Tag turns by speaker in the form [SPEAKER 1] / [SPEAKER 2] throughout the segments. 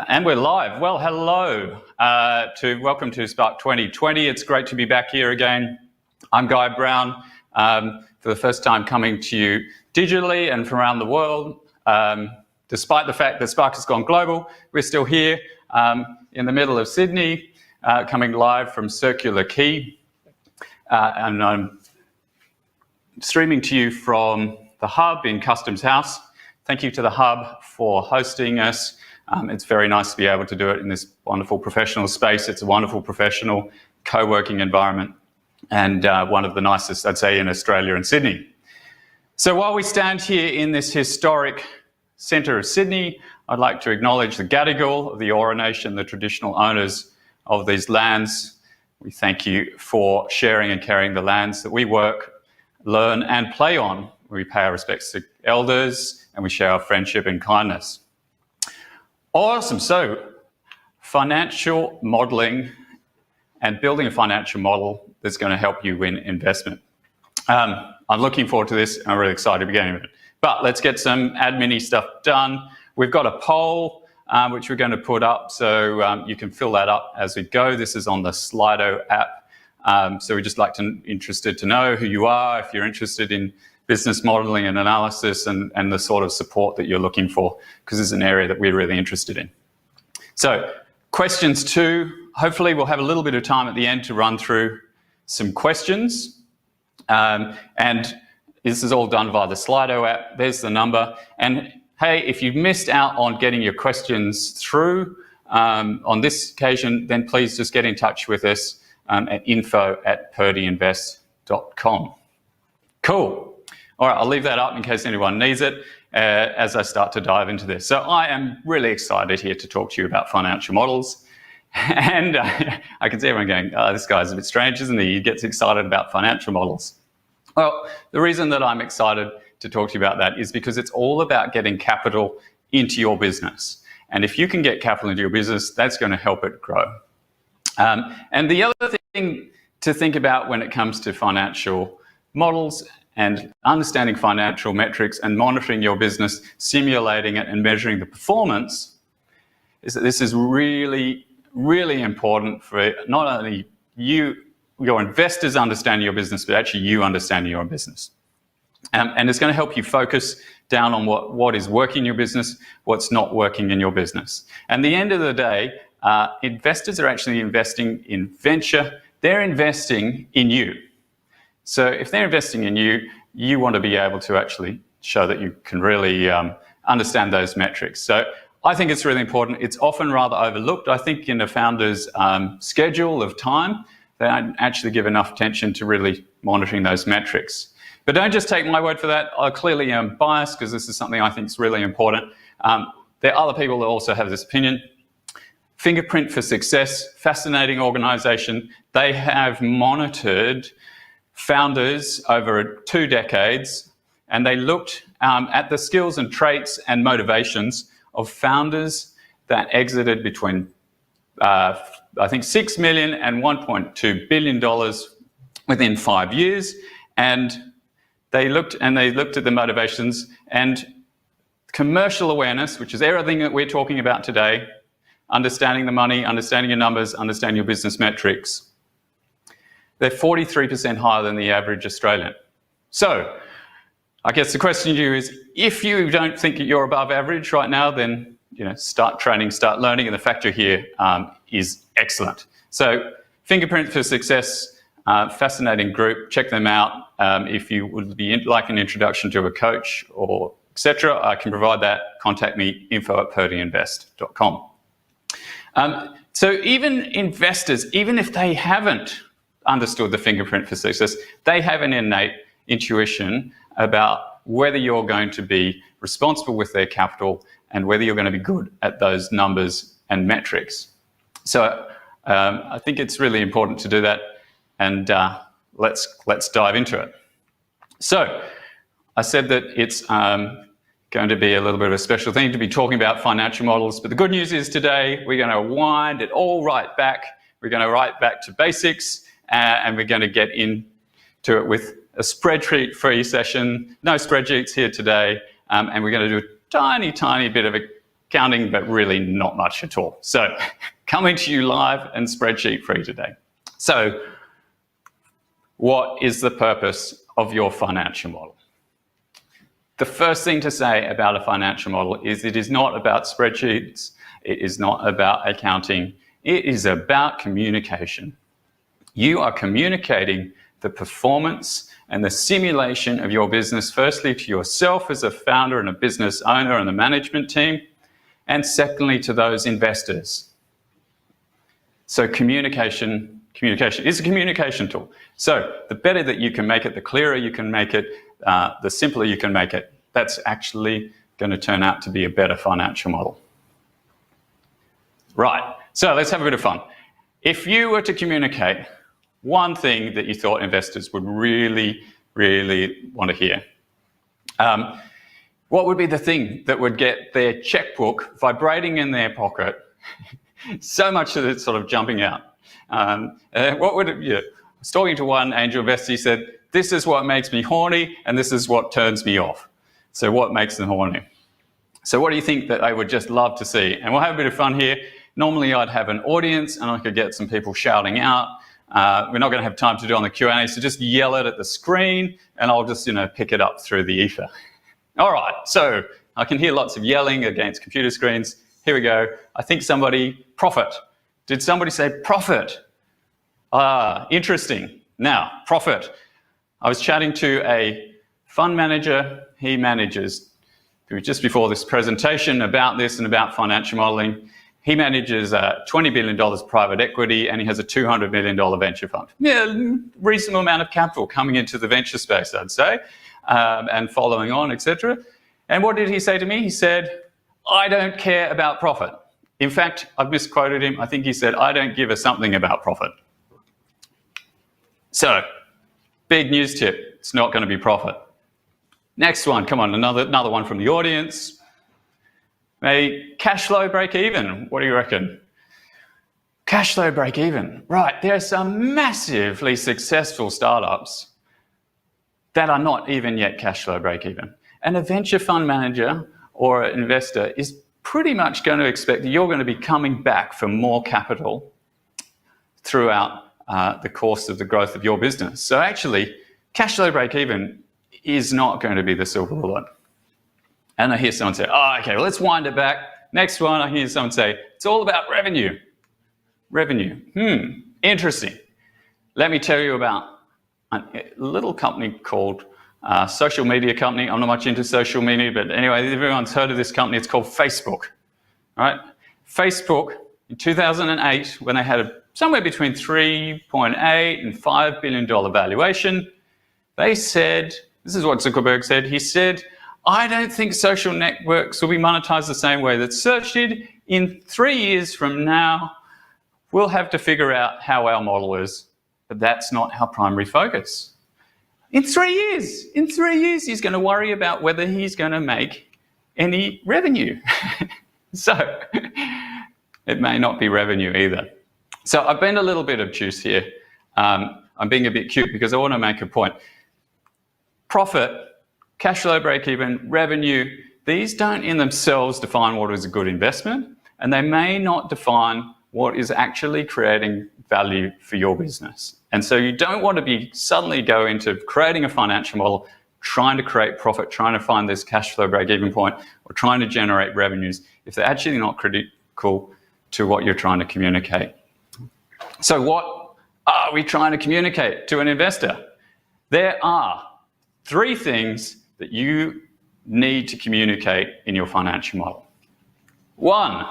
[SPEAKER 1] And we're live. Well, hello. Welcome to Spark 2020. It's great to be back here again. I'm Guy Brown, for the first time coming to you digitally and from around the world. Despite the fact that Spark has gone global, we're still here in the middle of Sydney, coming live from Circular Quay. And I'm streaming to you from the Hub in Customs House. Thank you to the Hub for hosting us. It's very nice to be able to do it in this wonderful professional space. It's a wonderful professional co-working environment and one of the nicest, I'd say, in Australia and Sydney. So while we stand here in this historic centre of Sydney, I'd like to acknowledge the Gadigal of the Eora Nation, the traditional owners of these lands. We thank you for sharing and carrying the lands that we work, learn and play on. We pay our respects to elders and we share our friendship and kindness. Awesome. So financial modelling and building a financial model that's going to help you win investment. I'm looking forward to this and I'm really excited to be getting it. But let's get some admin-y stuff done. We've got a poll which we're going to put up, so you can fill that up as we go. This is on the Slido app. So we'd just like interested to know who you are, if you're interested in business modelling and analysis and the sort of support that you're looking for, because it's an area that we're really interested in. So questions 2, hopefully we'll have a little bit of time at the end to run through some questions. And this is all done via the Slido app. There's the number. And hey, if you've missed out on getting your questions through on this occasion, then please just get in touch with us at info@purdyinvest.com. Cool. All right, I'll leave that up in case anyone needs it as I start to dive into this. So I am really excited here to talk to you about financial models. And I can see everyone going, oh, this guy's a bit strange, isn't he? He gets excited about financial models. Well, the reason that I'm excited to talk to you about that is because it's all about getting capital into your business. And if you can get capital into your business, that's going to help it grow. And the other thing to think about when it comes to financial models and understanding financial metrics and monitoring your business, simulating it and measuring the performance, is that this is really, really important for not only you, your investors understanding your business, but actually you understanding your business. And it's going to help you focus down on what is working in your business, what's not working in your business. And at the end of the day, investors are actually investing in venture. They're investing in you. So if they're investing in you, you want to be able to actually show that you can really understand those metrics. So I think it's really important. It's often rather overlooked. I think in a founder's schedule of time, they don't actually give enough attention to really monitoring those metrics. But don't just take my word for that. I clearly am biased because this is something I think is really important. There are other people that also have this opinion. Fingerprint for Success, fascinating organisation. They have monitored founders over 2 decades, and they looked at the skills and traits and motivations of founders that exited between, I think, $6 million and $1.2 billion within 5 years. And they looked at the motivations and commercial awareness, which is everything that we're talking about today, understanding the money, understanding your numbers, understanding your business metrics. They're 43% higher than the average Australian. So I guess the question to you is, if you don't think you're above average right now, then start training, start learning, and the fact you're here is excellent. So Fingerprint for Success, fascinating group. Check them out. If you would like an introduction to a coach or etc., I can provide that. Contact me, info@purdyinvest.com. So even investors, even if they haven't understood the Fingerprint for Success, they have an innate intuition about whether you're going to be responsible with their capital and whether you're going to be good at those numbers and metrics. So I think it's really important to do that, and let's dive into it. So I said that it's going to be a little bit of a special thing to be talking about financial models, but the good news is today we're going to wind it all right back. We're going to right back to basics, and we're going to get into it with a spreadsheet-free session. No spreadsheets here today, and we're going to do a tiny bit of accounting, but really not much at all. So coming to you live and spreadsheet-free today. So what is the purpose of your financial model? The first thing to say about a financial model is it is not about spreadsheets. It is not about accounting. It is about communication. You are communicating the performance and the simulation of your business, firstly to yourself as a founder and a business owner and the management team, and secondly to those investors. So communication is a communication tool. So the better that you can make it, the clearer you can make it, the simpler you can make it. That's actually going to turn out to be a better financial model. Right, so let's have a bit of fun. If you were to communicate one thing that you thought investors would really want to hear, what would be the thing that would get their checkbook vibrating in their pocket so much that it's sort of jumping out? What would it, I was talking to one angel investor, he said, this is what makes me horny and this is what turns me off. So what makes them horny? So what do you think that I would just love to see? And we'll have a bit of fun here. Normally I'd have an audience and I could get some people shouting out. We're not going to have time to do on the Q&A, so just yell it at the screen and I'll just, pick it up through the ether. All right, so I can hear lots of yelling against computer screens. Here we go. I think profit. Did somebody say profit? Interesting. Now, profit. I was chatting to a fund manager. He manages, just before this presentation about this and about financial modeling, he manages $20 billion private equity and he has a $200 million venture fund. Yeah, reasonable amount of capital coming into the venture space, I'd say, and following on, etc. And what did he say to me? He said, I don't care about profit. In fact, I've misquoted him. I think he said, I don't give a something about profit. So, big news tip, it's not going to be profit. Next one, come on, another one from the audience. Maybe cash flow break even. What do you reckon? Cash flow break even. Right, there are some massively successful startups that are not even yet cash flow break even. And a venture fund manager or an investor is pretty much going to expect that you're going to be coming back for more capital throughout the course of the growth of your business. So actually, cash flow break even is not going to be the silver bullet. And I hear someone say, okay, well, let's wind it back. Next one, I hear someone say, it's all about revenue. Revenue, interesting. Let me tell you about a little company called social media company. I'm not much into social media, but anyway, everyone's heard of this company. It's called Facebook. All right? Facebook, in 2008, when they had somewhere between $3.8 and $5 billion valuation, they said, this is what Zuckerberg said, he said, I don't think social networks will be monetized the same way that search did. In 3 years from now, we'll have to figure out how our model is, but that's not our primary focus. In 3 years, he's going to worry about whether he's going to make any revenue. So it may not be revenue either. So I've been a little bit obtuse here. I'm being a bit cute because I want to make a point. Profit, cash flow break even, revenue, these don't in themselves define what is a good investment, and they may not define what is actually creating value for your business. And so you don't want to be suddenly go into creating a financial model, trying to create profit, trying to find this cash flow break even point, or trying to generate revenues if they're actually not critical to what you're trying to communicate. So what are we trying to communicate to an investor? There are 3 things that you need to communicate in your financial model. 1,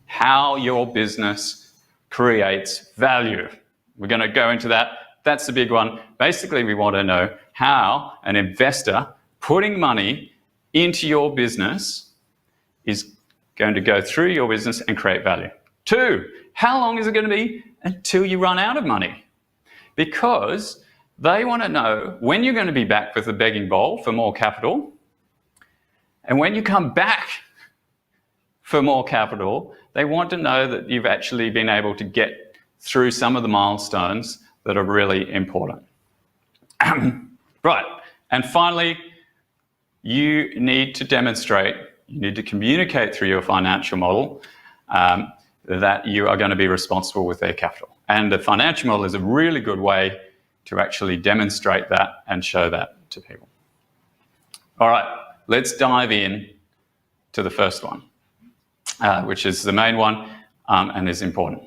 [SPEAKER 1] how your business creates value. We're going to go into that. That's the big one. Basically, we want to know how an investor putting money into your business is going to go through your business and create value. 2, how long is it going to be until you run out of money? Because they want to know when you're going to be back with the begging bowl for more capital. And when you come back for more capital, they want to know that you've actually been able to get through some of the milestones that are really important. Right, and finally, you need to demonstrate, you need to communicate through your financial model that you are going to be responsible with their capital. And the financial model is a really good way to actually demonstrate that and show that to people. All right, let's dive in to the first one, which is the main one and is important.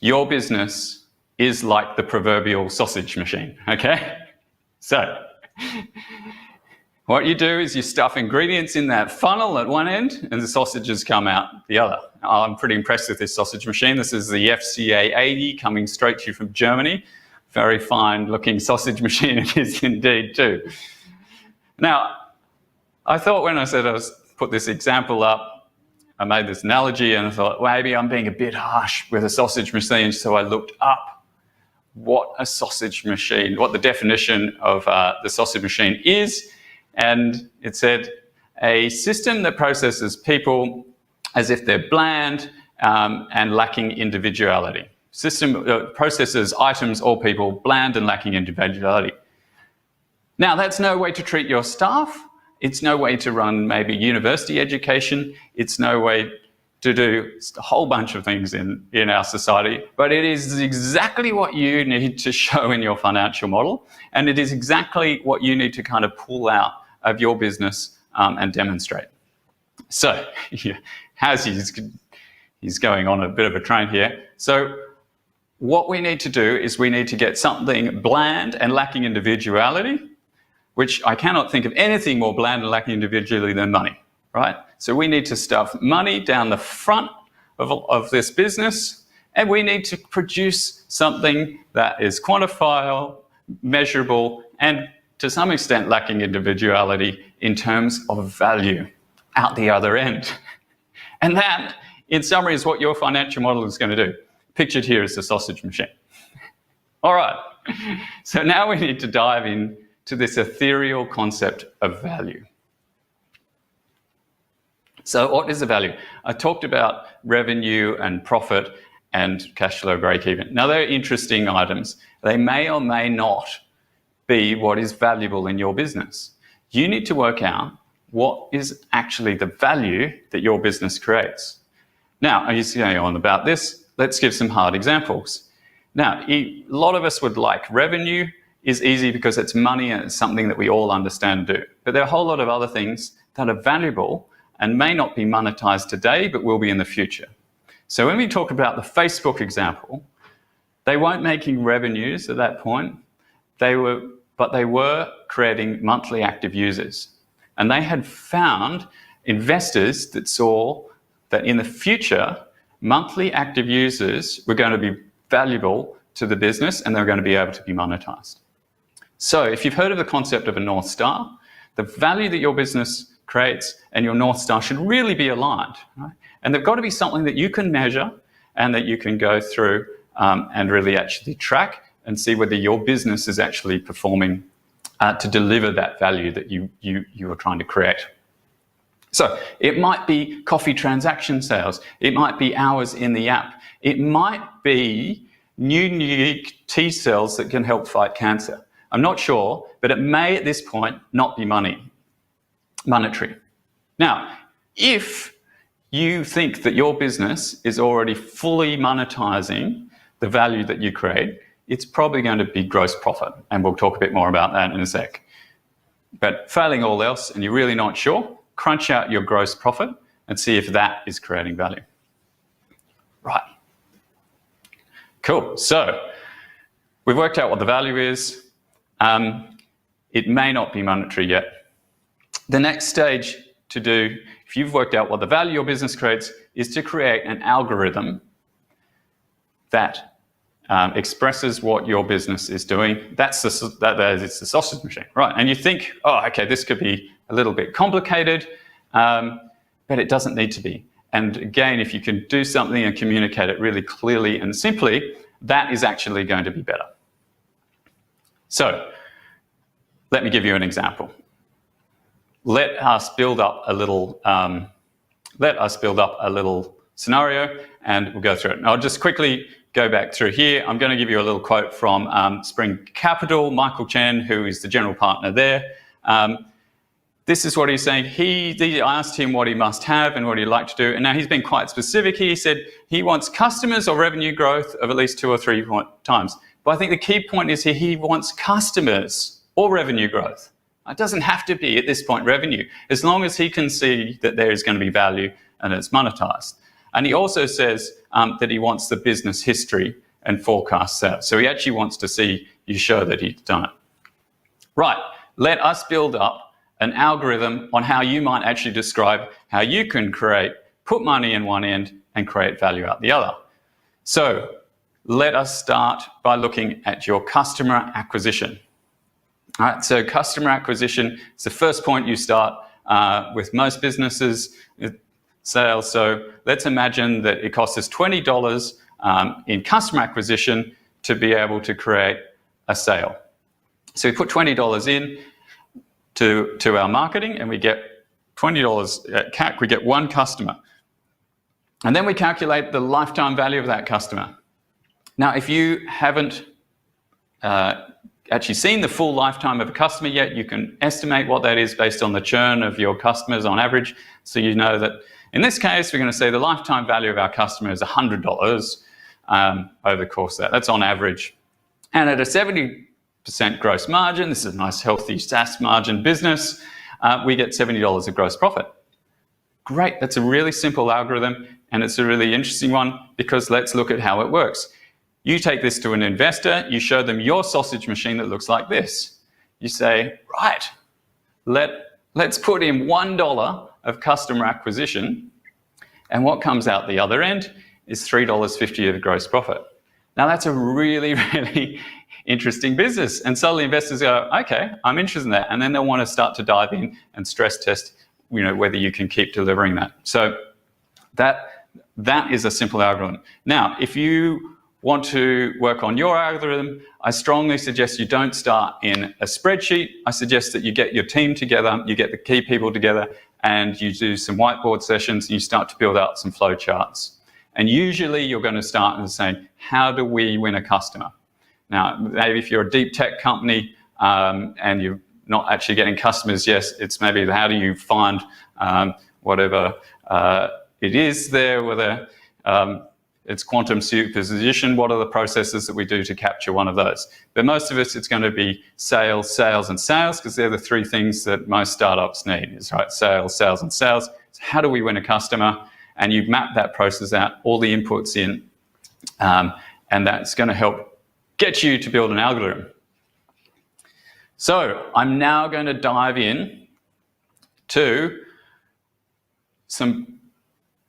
[SPEAKER 1] Your business is like the proverbial sausage machine, okay? So what you do is you stuff ingredients in that funnel at one end and the sausages come out the other. I'm pretty impressed with this sausage machine. This is the FCA 80 coming straight to you from Germany. Very fine looking sausage machine it is indeed too. Now, I thought when I said I was put this example up, I made this analogy and I thought maybe I'm being a bit harsh with a sausage machine, so I looked up what a sausage machine, what the definition of the sausage machine is, and it said a system that processes people as if they're bland and lacking individuality. System processes items or people bland and lacking individuality. Now, that's no way to treat your staff. It's no way to run maybe university education. It's no way to do a whole bunch of things in our society, but it is exactly what you need to show in your financial model, and it is exactly what you need to kind of pull out of your business and demonstrate. So, as he's going on a bit of a train here. So, what we need to do is we need to get something bland and lacking individuality, which I cannot think of anything more bland and lacking individuality than money, right? So we need to stuff money down the front of this business, and we need to produce something that is quantifiable, measurable, and to some extent lacking individuality in terms of value out the other end. And that, in summary, is what your financial model is going to do. Pictured here is the sausage machine. All right, so now we need to dive in to this ethereal concept of value. So what is the value? I talked about revenue and profit and cash flow break-even. Now, they're interesting items. They may or may not be what is valuable in your business. You need to work out what is actually the value that your business creates. Now, are you going on about this? Let's give some hard examples. Now, a lot of us would like revenue is easy because it's money and it's something that we all understand and do. But there are a whole lot of other things that are valuable and may not be monetized today, but will be in the future. So when we talk about the Facebook example, they weren't making revenues at that point, but they were creating monthly active users. And they had found investors that saw that in the future, monthly active users were going to be valuable to the business and they're going to be able to be monetized. So if you've heard of the concept of a North Star, the value that your business creates and your North Star should really be aligned, right? And they've got to be something that you can measure and that you can go through and really actually track and see whether your business is actually performing to deliver that value that you are trying to create. So it might be coffee transaction sales. It might be hours in the app. It might be unique T cells that can help fight cancer. I'm not sure, but it may at this point not be monetary. Now, if you think that your business is already fully monetizing the value that you create, it's probably going to be gross profit, and we'll talk a bit more about that in a sec. But failing all else, and you're really not sure, crunch out your gross profit and see if that is creating value. Right. Cool. So we've worked out what the value is. It may not be monetary yet. The next stage to do, if you've worked out what the value your business creates, is to create an algorithm that expresses what your business is doing. That is the sausage machine, right? And you think, oh, okay, this could be a little bit complicated, but it doesn't need to be. And again, if you can do something and communicate it really clearly and simply, that is actually going to be better. So let me give you an example. Let us build up a little scenario, and we'll go through it. And I'll just quickly go back through here, I'm going to give you a little quote from Spring Capital, Michael Chen, who is the general partner there. This is what he's saying. I asked him what he must have and what he'd like to do. And now he's been quite specific. He said he wants customers or revenue growth of at least 2 or 3 times. But I think the key point is here, he wants customers or revenue growth. It doesn't have to be at this point revenue, as long as he can see that there is going to be value and it's monetized. And he also says that he wants the business history and forecasts out. So he actually wants to see you show that he's done it. Right, let us build up an algorithm on how you might actually describe how you can put money in one end and create value out the other. So let us start by looking at your customer acquisition. All right, so customer acquisition is the first point you start with most businesses, sales. So let's imagine that it costs us $20 in customer acquisition to be able to create a sale. So we put $20 in to our marketing and we get $20 at CAC, we get one customer. And then we calculate the lifetime value of that customer. Now, if you haven't actually seen the full lifetime of a customer yet, you can estimate what that is based on the churn of your customers on average. So you know that in this case, we're going to say the lifetime value of our customer is $100 over the course of that. That's on average. And at a 70% gross margin, this is a nice healthy SaaS margin business, we get $70 of gross profit. Great, that's a really simple algorithm and it's a really interesting one because let's look at how it works. You take this to an investor, you show them your sausage machine that looks like this. You say, right, let's put in $1 of customer acquisition, and what comes out the other end is $3.50 of gross profit. Now that's a really, really interesting business. And suddenly investors go, okay, I'm interested in that. And then they'll want to start to dive in and stress test, whether you can keep delivering that. So that is a simple algorithm. Now, if you want to work on your algorithm, I strongly suggest you don't start in a spreadsheet. I suggest that you get your team together, you get the key people together, and you do some whiteboard sessions and you start to build out some flow charts. And usually you're going to start in saying, how do we win a customer? Now, maybe if you're a deep tech company and you're not actually getting customers, yes, it's maybe how do you find whatever it is there, whether it's quantum superposition, what are the processes that we do to capture one of those? But most of us, it's going to be sales, sales, and sales, because they're the three things that most startups need, is right, sales, sales, and sales. So how do we win a customer? And you map that process out, all the inputs in, and that's going to help get you to build an algorithm. So I'm now going to dive in to some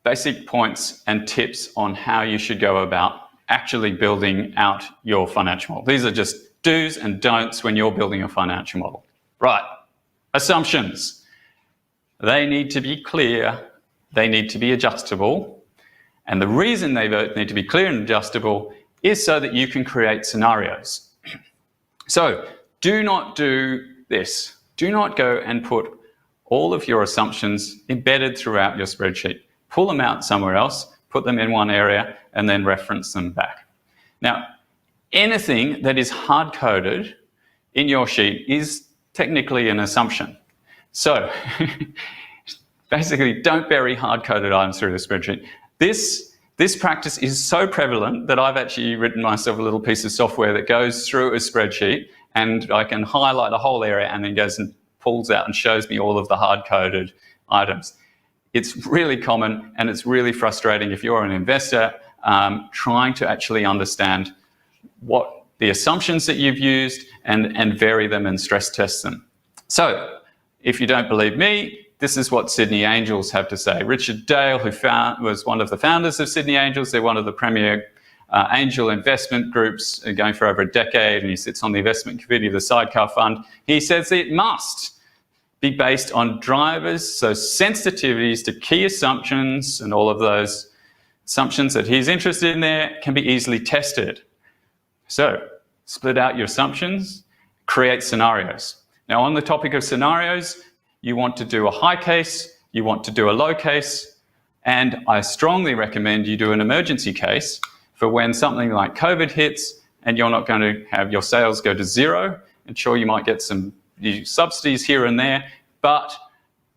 [SPEAKER 1] basic points and tips on how you should go about actually building out your financial model. These are just do's and don'ts when you're building a financial model. Right, assumptions. They need to be clear, they need to be adjustable, and the reason they need to be clear and adjustable is so that you can create scenarios. So do not do this. Do not go and put all of your assumptions embedded throughout your spreadsheet. Pull them out somewhere else, put them in one area, and then reference them back. Now, anything that is hard-coded in your sheet is technically an assumption. So basically, don't bury hard-coded items through the spreadsheet. This practice is so prevalent that I've actually written myself a little piece of software that goes through a spreadsheet, and I can highlight a whole area and then goes and pulls out and shows me all of the hard-coded items. It's really common and it's really frustrating if you're an investor trying to actually understand what the assumptions that you've used and vary them and stress test them. So if you don't believe me, this is what Sydney Angels have to say. Richard Dale, who was one of the founders of Sydney Angels, they're one of the premier angel investment groups going for over a decade, and he sits on the investment committee of the Sidecar Fund. He says it must be based on drivers, so sensitivities to key assumptions, and all of those assumptions that he's interested in there can be easily tested. So split out your assumptions, create scenarios. Now, on the topic of scenarios, you want to do a high case, you want to do a low case, and I strongly recommend you do an emergency case for when something like COVID hits and you're not going to have your sales go to zero. And sure, you might get some subsidies here and there, but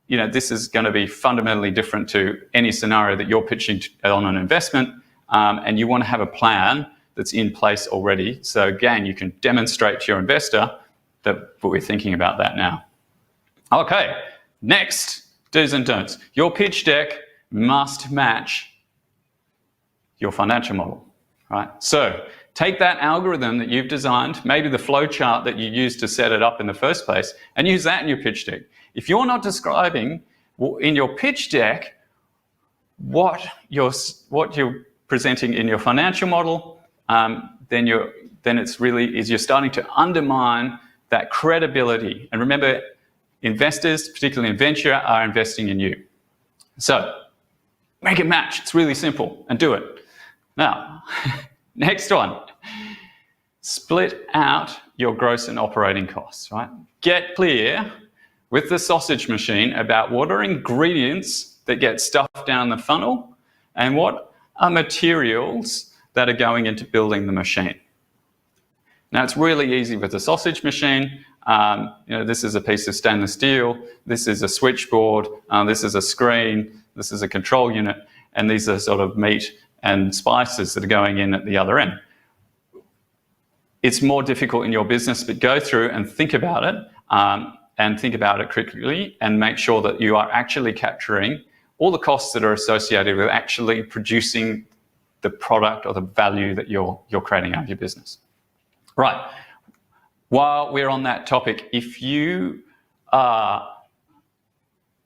[SPEAKER 1] this is going to be fundamentally different to any scenario that you're pitching on an investment, and you want to have a plan that's in place already. So again, you can demonstrate to your investor that we're thinking about that now. Okay, next, do's and don'ts. Your pitch deck must match your financial model, right? So take that algorithm that you've designed, maybe the flow chart that you used to set it up in the first place, and use that in your pitch deck. If you're not describing in your pitch deck what you're presenting in your financial model, then you're starting to undermine that credibility. And remember, investors, particularly in venture, are investing in you. So make it match. It's really simple, and do it. Now, next one. Split out your gross and operating costs, right? Get clear with the sausage machine about what are ingredients that get stuffed down the funnel and what are materials that are going into building the machine. Now, it's really easy with the sausage machine. This is a piece of stainless steel. This is a switchboard. This is a screen. This is a control unit. And these are sort of meat and spices that are going in at the other end. It's more difficult in your business, but go through and think about it, and think about it critically, and make sure that you are actually capturing all the costs that are associated with actually producing the product or the value that you're creating out of your business. Right. While we're on that topic, if you are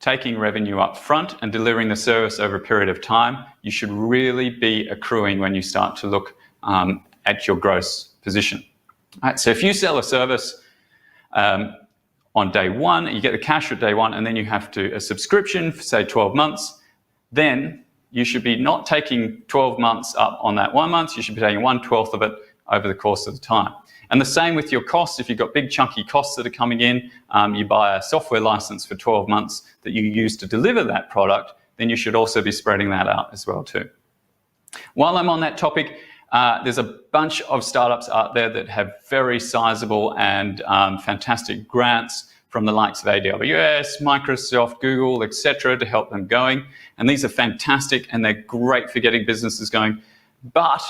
[SPEAKER 1] taking revenue up front and delivering the service over a period of time, you should really be accruing when you start to look at your gross position. All right, so if you sell a service on day one, you get the cash at day one, and then you have a subscription for, say, 12 months, then you should be not taking 12 months up on that 1 month. You should be taking 1/12 of it over the course of the time. And the same with your costs. If you've got big chunky costs that are coming in, you buy a software license for 12 months that you use to deliver that product, then you should also be spreading that out as well too. While I'm on that topic, there's a bunch of startups out there that have very sizable and fantastic grants from the likes of AWS, Microsoft, Google, etc., to help them going. And these are fantastic, and they're great for getting businesses going. But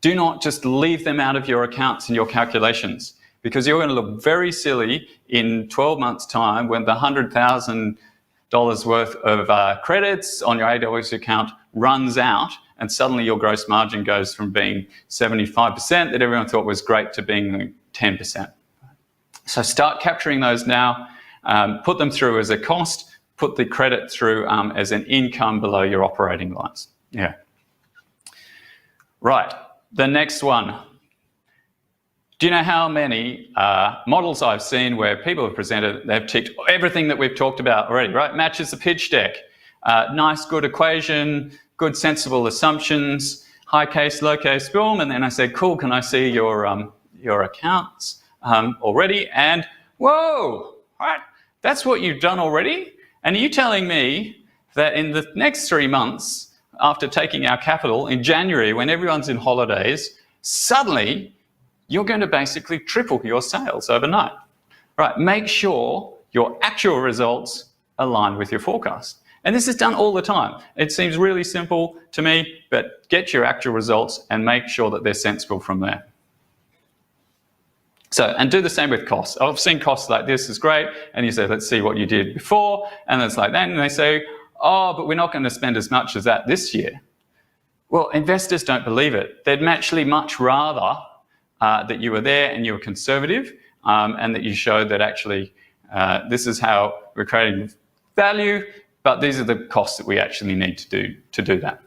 [SPEAKER 1] do not just leave them out of your accounts and your calculations, because you're going to look very silly in 12 months' time when the $100,000 worth of credits on your AWS account runs out, and suddenly your gross margin goes from being 75% that everyone thought was great to being 10%. So start capturing those now, put them through as a cost, put the credit through as an income below your operating lines. Yeah. Right, the next one. Do you know how many models I've seen where people have presented, they've ticked everything that we've talked about already, right? Matches the pitch deck. Nice, good equation, good, sensible assumptions, high case, low case, boom. And then I said, cool, can I see your accounts already? And whoa, right, that's what you've done already? And are you telling me that in the next 3 months, after taking our capital in January, when everyone's in holidays, suddenly you're going to basically triple your sales overnight? Right, make sure your actual results align with your forecast. And this is done all the time. It seems really simple to me, but get your actual results and make sure that they're sensible from there. So, and do the same with costs. I've seen costs like this is great, and you say, let's see what you did before, and it's like that, and they say, oh, but we're not going to spend as much as that this year. Well, investors don't believe it. They'd actually much rather that you were there and you were conservative, and that you showed that actually this is how we're creating value, but these are the costs that we actually need to do that.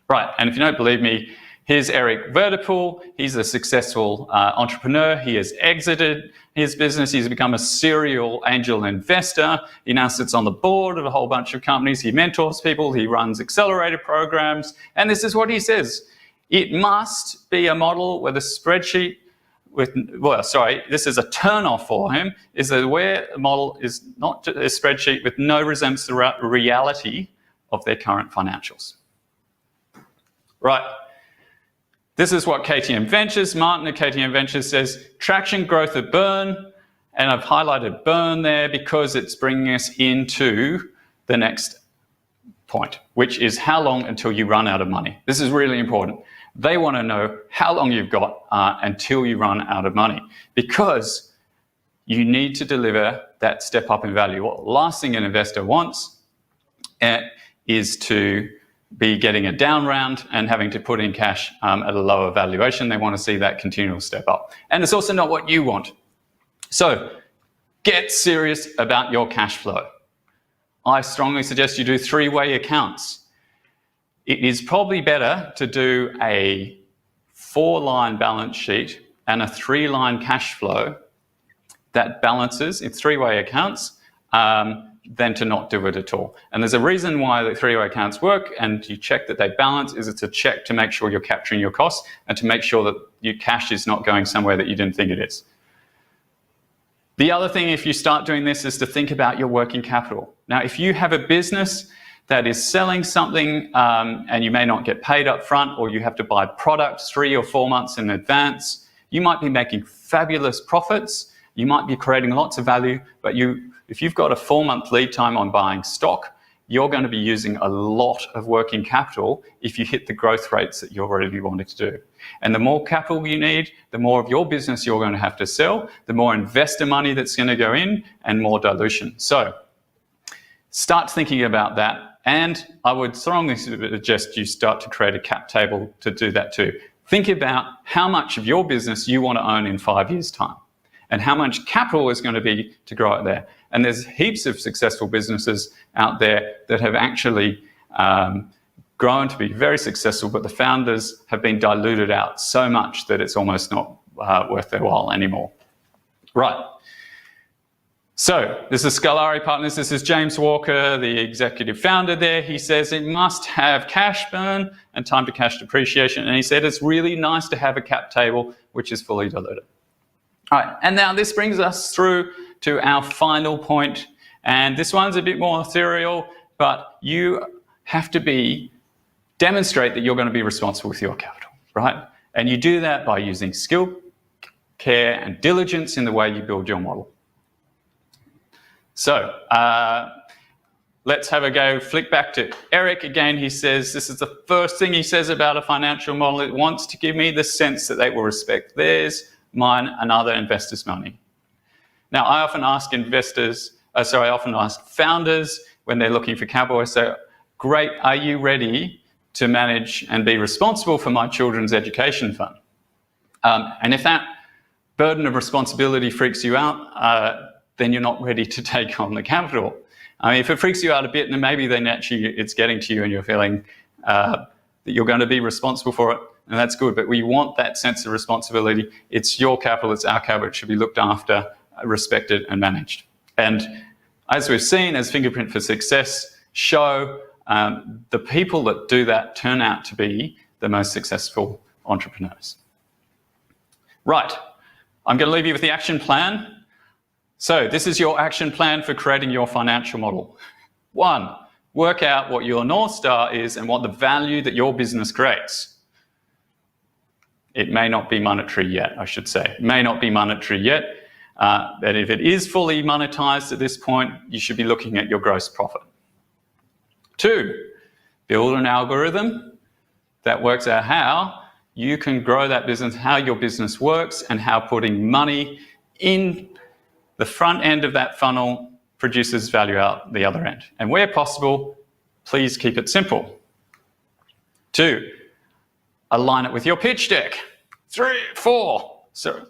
[SPEAKER 1] Right, and if you don't believe me, here's Eric Vertipool. He's a successful entrepreneur. He has exited his business. He's become a serial angel investor. He now sits on the board of a whole bunch of companies. He mentors people. He runs accelerator programs. And this is what he says. It must be a model with a spreadsheet with, this is a turn-off for him, is that where a model is not a spreadsheet with no resemblance to the reality of their current financials. Right. This is what KTM Ventures, Martin at KTM Ventures says, traction, growth of burn. And I've highlighted burn there because it's bringing us into the next point, which is how long until you run out of money. This is really important. They want to know how long you've got until you run out of money, because you need to deliver that step up in value. What the last thing an investor wants is to be getting a down round and having to put in cash at a lower valuation. They want to see that continual step up. And it's also not what you want. So get serious about your cash flow. I strongly suggest you do three-way accounts. It is probably better to do a 4-line balance sheet and a 3-line cash flow that balances in three-way accounts than to not do it at all. And there's a reason why the three-way accounts work, and you check that they balance, is it's a check to make sure you're capturing your costs and to make sure that your cash is not going somewhere that you didn't think it is. The other thing, if you start doing this, is to think about your working capital. Now, if you have a business that is selling something and you may not get paid up front, or you have to buy products 3 or 4 months in advance, you might be making fabulous profits. You might be creating lots of value, but if you've got a 4-month lead time on buying stock, you're going to be using a lot of working capital if you hit the growth rates that you're already wanting to do. And the more capital you need, the more of your business you're going to have to sell, the more investor money that's going to go in, and more dilution. So start thinking about that. And I would strongly suggest you start to create a cap table to do that too. Think about how much of your business you want to own in 5 years' time, and how much capital is going to be to grow it there. And there's heaps of successful businesses out there that have actually grown to be very successful, but the founders have been diluted out so much that it's almost not worth their while anymore. Right. So this is Scolari Partners. This is James Walker, the executive founder there. He says it must have cash burn and time to cash depreciation. And he said it's really nice to have a cap table which is fully diluted. All right, and now this brings us through to our final point, and this one's a bit more ethereal, but you have to demonstrate that you're going to be responsible with your capital, right? And you do that by using skill, care, and diligence in the way you build your model. So let's have a go. Flick back to Eric again. He says, this is the first thing he says about a financial model. It wants to give me the sense that they will respect theirs, mine, and other investors' money. Now, I often ask founders when they're looking for capital, I say, great, are you ready to manage and be responsible for my children's education fund? And if that burden of responsibility freaks you out, then you're not ready to take on the capital. I mean, if it freaks you out a bit, then maybe actually it's getting to you and you're feeling that you're going to be responsible for it, and that's good. But we want that sense of responsibility. It's your capital, it's our capital, it should be looked after, respected, and managed. And as we've seen, as Fingerprint for Success show, the people that do that turn out to be the most successful entrepreneurs. Right, I'm going to leave you with the action plan. So this is your action plan for creating your financial model. 1, work out what your North Star is and what the value that your business creates. It may not be monetary yet, I should say. It may not be monetary yet. But if it is fully monetized at this point, you should be looking at your gross profit. 2, build an algorithm that works out how you can grow that business, how your business works, and how putting money in the front end of that funnel produces value out the other end. And where possible, please keep it simple. 2, align it with your pitch deck. 3, 4, so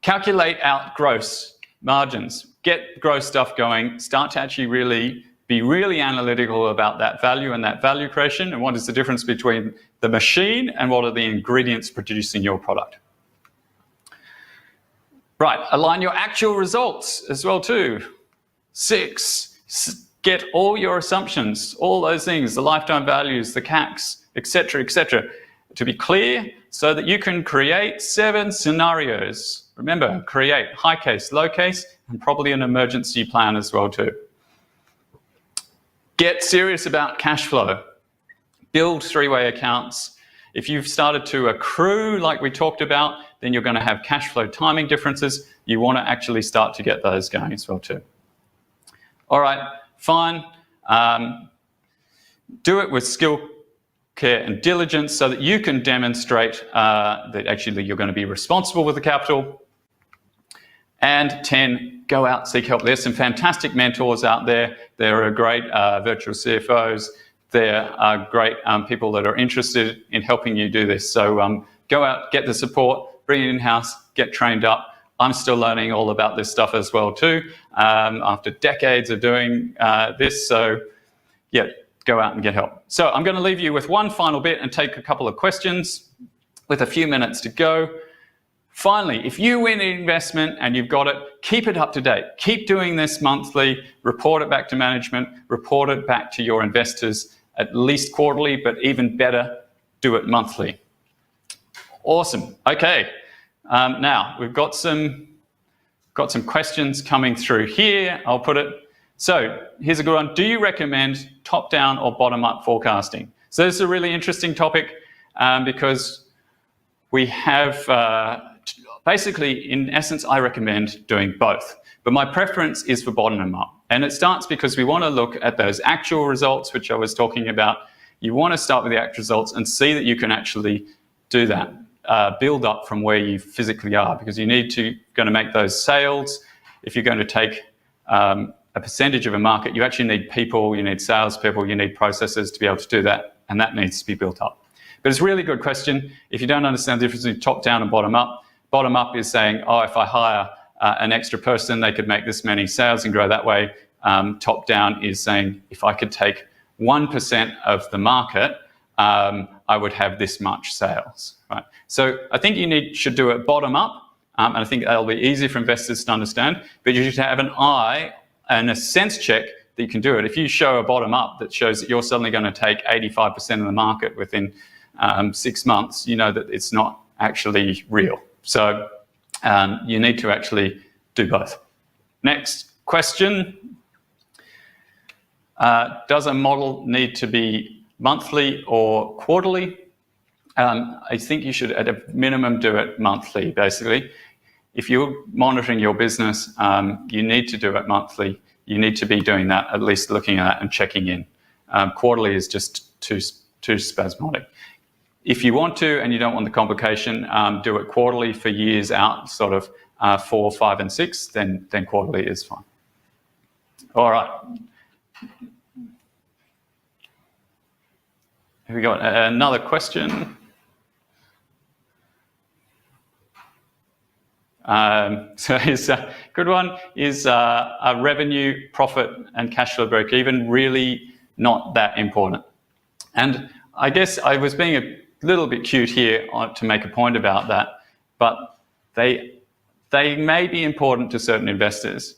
[SPEAKER 1] calculate out gross margins, get gross stuff going, start to actually be really analytical about that value and that value creation, and what is the difference between the machine and what are the ingredients producing your product. Right, align your actual results as well too. 6, get all your assumptions, all those things, the lifetime values, the CACs, etc., to be clear so that you can create 7 scenarios. Remember, create high case, low case, and probably an emergency plan as well too. Get serious about cash flow. Build 3-way accounts If you've started to accrue, like we talked about, then you're going to have cash flow timing differences. You want to actually start to get those going as well too. All right, fine. Do it with skill, care and diligence so that you can demonstrate that actually you're going to be responsible with the capital. And 10, go out, seek help. There's some fantastic mentors out there. There are great virtual CFOs. There are great people that are interested in helping you do this. So go out, get the support, bring it in-house, get trained up. I'm still learning all about this stuff as well too, after decades of doing this. So yeah, go out and get help. So I'm going to leave you with one final bit and take a couple of questions with a few minutes to go. Finally, if you win an investment and you've got it, keep it up to date. Keep doing this monthly, report it back to management, report it back to your investors at least quarterly, but even better, do it monthly. Awesome. Okay. Now, we've got some questions coming through here. I'll put it. So here's a good one. Do you recommend top-down or bottom-up forecasting? So this is a really interesting topic because we have, basically, in essence, I recommend doing both. But my preference is for bottom-up. And it starts because we want to look at those actual results, which I was talking about. You want to start with the actual results and see that you can actually do that. Build up from where you physically are, because you need to going to make those sales. If you're going to take a percentage of a market, you actually need people, you need salespeople, you need processes to be able to do that, and that needs to be built up. But it's a really good question. If you don't understand the difference between top down and bottom up is saying, oh, if I hire an extra person, they could make this many sales and grow that way. Top down is saying, if I could take 1% of the market, I would have this much sales. Right? So I think you should do it bottom up, and I think that'll be easy for investors to understand, but you should have an eye and a sense check that you can do it. If you show a bottom up that shows that you're suddenly going to take 85% of the market within 6 months, you know that it's not actually real. So you need to actually do both. Next question. Does a model need to be monthly or quarterly? I think you should, at a minimum, do it monthly, basically. If you're monitoring your business, you need to do it monthly. You need to be doing that, at least looking at it and checking in. Quarterly is just too spasmodic. If you want to and you don't want the complication, do it quarterly for years out, sort of 4, 5, and 6, then quarterly is fine. All right. Have we got another question? So it's a good one. Is a revenue, profit, and cash flow break even really not that important? And I guess I was being a little bit cute here to make a point about that, but they may be important to certain investors,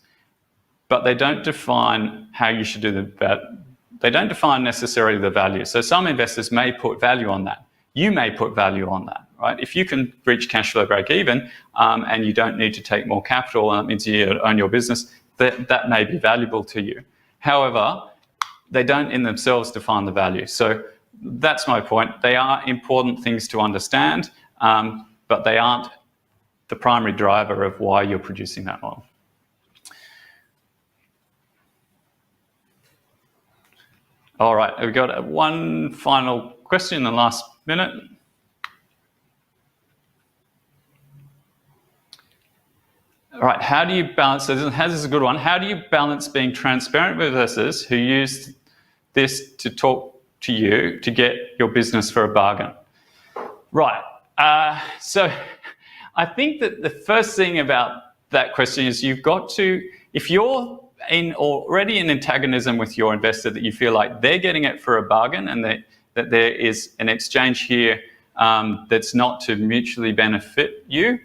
[SPEAKER 1] but they don't define how you should do they don't define necessarily the value. So some investors may put value on that. You may put value on that, right? If you can reach cash flow break even and you don't need to take more capital, and that means you own your business, that may be valuable to you. However, they don't in themselves define the value. So that's my point. They are important things to understand, but they aren't the primary driver of why you're producing that model. All right, we've got one final question in the last minute. All right, how do you balance, so this is a good one, how do you balance being transparent with investors who use this to talk to you to get your business for a bargain? Right, so I think that the first thing about that question is you've got to, if you're already in antagonism with your investor, that you feel like they're getting it for a bargain and that there is an exchange here that's not to mutually benefit you,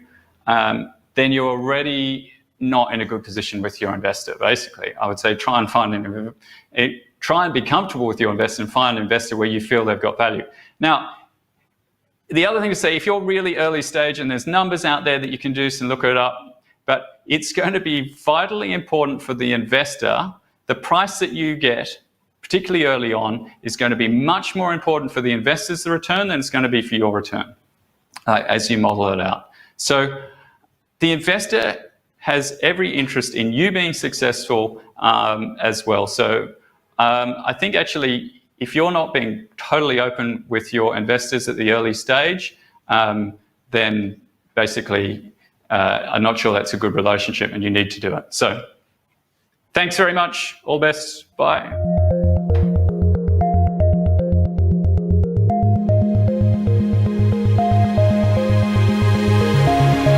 [SPEAKER 1] then you're already not in a good position with your investor, basically. I would say try and be comfortable with your investor and find an investor where you feel they've got value. Now, the other thing to say, if you're really early stage and there's numbers out there that you can do, so look it up, but it's going to be vitally important for the investor, the price that you get particularly early on, is going to be much more important for the investors' return than it's going to be for your return as you model it out. So the investor has every interest in you being successful as well. So I think actually, if you're not being totally open with your investors at the early stage, then basically I'm not sure that's a good relationship and you need to do it. So thanks very much. All the best. Bye.